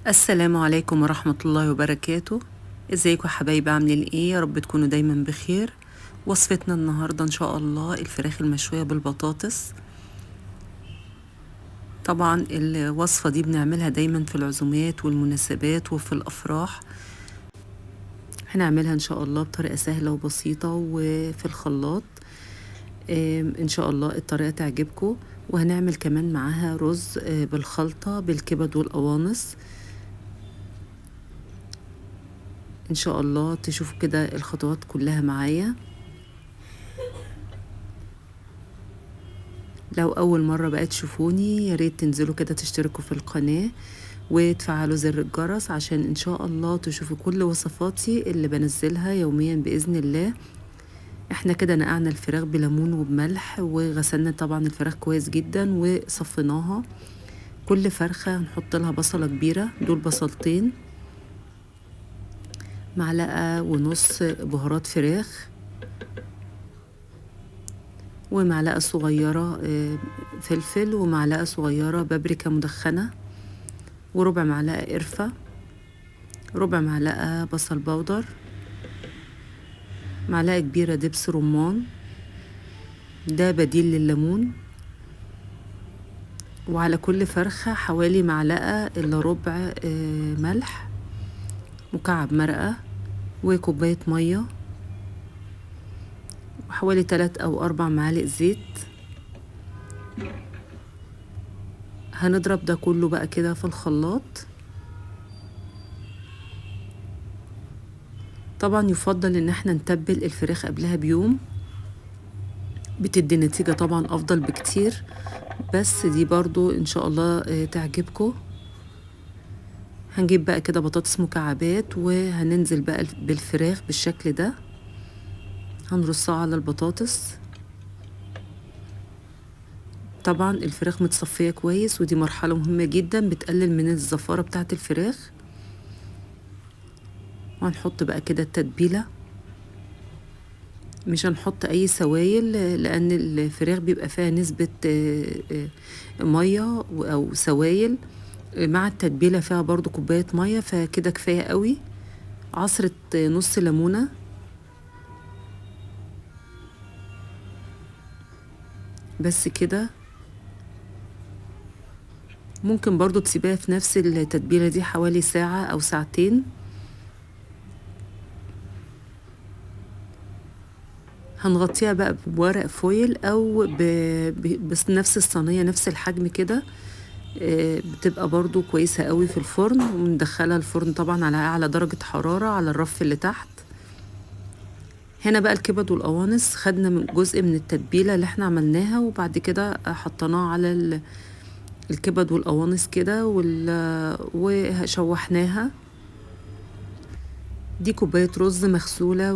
السلام عليكم ورحمة الله وبركاته. ازيكم يا حبايبي، عاملين ايه؟ يا رب تكونوا دايما بخير. وصفتنا النهاردة ان شاء الله الفراخ المشوية بالبطاطس. طبعا الوصفة دي بنعملها دايما في العزومات والمناسبات وفي الافراح. هنعملها ان شاء الله بطريقة سهلة وبسيطة وفي الخلاط. ان شاء الله الطريقة تعجبكم. وهنعمل كمان معاها رز بالخلطة بالكبد والقوانص. ان شاء الله تشوفوا كده الخطوات كلها معايا. لو اول مرة بقى تشوفوني يا ريت تنزلوا كده تشتركوا في القناة وتفعلوا زر الجرس عشان ان شاء الله تشوفوا كل وصفاتي اللي بنزلها يوميا بإذن الله. احنا كده نقعنا الفراخ بليمون وبملح وغسلنا طبعا الفراخ كويس جدا وصفيناها. كل فرخة هنحط لها بصلة كبيرة، دول بصلتين، معلقة ونص بهارات فراخ، ومعلقة صغيرة فلفل، ومعلقة صغيرة بابريكا مدخنة، وربع معلقة قرفة، ربع معلقة بصل بودر، معلقة كبيرة دبس رمان، ده بديل لليمون. وعلى كل فرخة حوالي معلقة إلا ربع ملح، مكعب مرقة، وكوباية مية، وحوالي 3 أو 4 معالق زيت. هنضرب ده كله بقى كده في الخلاط. طبعا يفضل ان احنا نتبل الفراخ قبلها بيوم، بتدي نتيجة طبعا افضل بكتير. بس دي برضو ان شاء الله تعجبكم. هنجيب بقى كده بطاطس مكعبات وهننزل بقى بالفراخ بالشكل ده، هنرصها على البطاطس. طبعا الفراخ متصفية كويس، ودي مرحلة مهمة جدا بتقلل من الزفارة بتاعة الفراخ. وهنحط بقى كده التتبيلة، مش هنحط اي سوائل لان الفراخ بيبقى فيها نسبة مية او سوائل. مع التتبيلة فيها برضو كوباية مية، فكده كفاية قوي. عصرة نص ليمونة، بس كده. ممكن برضو تسيبها في نفس التتبيلة دي حوالي ساعة او ساعتين. هنغطيها بقى بورق فويل او بس نفس الصينية نفس الحجم كده. بتبقى برضو كويسة قوي في الفرن، وندخلها الفرن طبعا على اعلى درجة حرارة على الرف اللي تحت. هنا بقى الكبد والقوانص خدنا من جزء من التتبيلة اللي احنا عملناها، وبعد كده حطيناه على الكبد والقوانص كده وشوحناها. دي كوباية رز مغسولة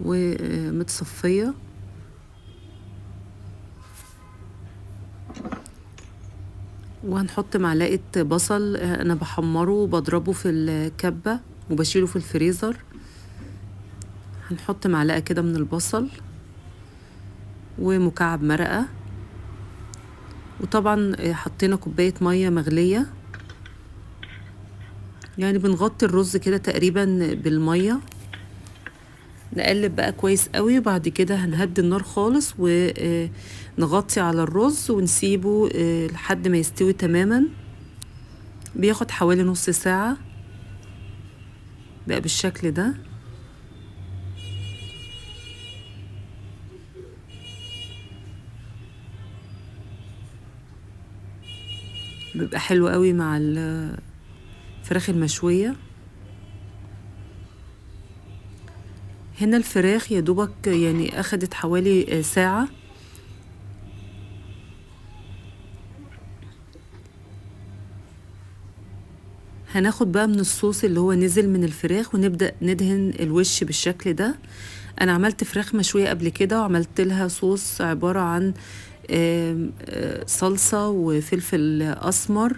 ومتصفية. وهنحط معلقة بصل انا بحمره وبضربه في الكبة وبشيله في الفريزر. هنحط معلقة كده من البصل ومكعب مرقة، وطبعا حطينا كوباية مية مغلية، يعني بنغطي الرز كده تقريبا بالمية. نقلب بقى كويس قوي، وبعد كده هنهدي النار خالص ونغطي على الرز ونسيبه لحد ما يستوي تماما. بياخد حوالي نص ساعة بقى بالشكل ده. بيبقى حلو قوي مع الفراخ المشوية. هنا الفراخ يا دوبك يعني اخدت حوالي ساعة. هناخد بقى من الصوص اللي هو نزل من الفراخ ونبدأ ندهن الوش بالشكل ده. انا عملت فراخ مشوية قبل كده وعملت لها صوص عبارة عن صلصة وفلفل اسمر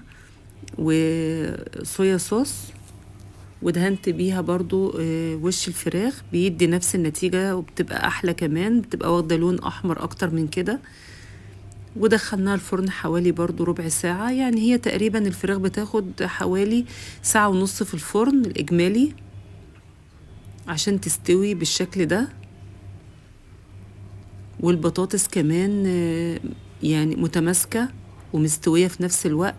وصويا صوص، ودهنت بيها برضو وش الفراخ، بيدي نفس النتيجة وبتبقى احلى كمان، بتبقى واخدة لون احمر اكتر من كده. ودخلناها الفرن حوالي برضو ربع ساعة. يعني هي تقريبا الفراخ بتاخد حوالي ساعة ونص في الفرن الإجمالي عشان تستوي بالشكل ده. والبطاطس كمان يعني متماسكة ومستوية في نفس الوقت.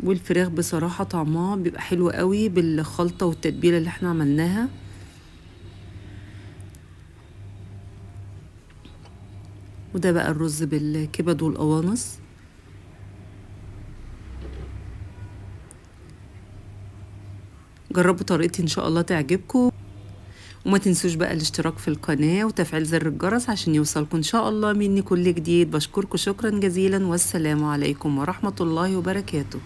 والفراخ بصراحة طعمها بيبقى حلو قوي بالخلطة والتتبيلة اللي احنا عملناها. وده بقى الرز بالكبد والقوانص. جربوا طريقتي ان شاء الله تعجبكم، وما تنسوش بقى الاشتراك في القناة وتفعيل زر الجرس عشان يوصلكم ان شاء الله مني كل جديد. بشكركم شكرا جزيلا، والسلام عليكم ورحمة الله وبركاته.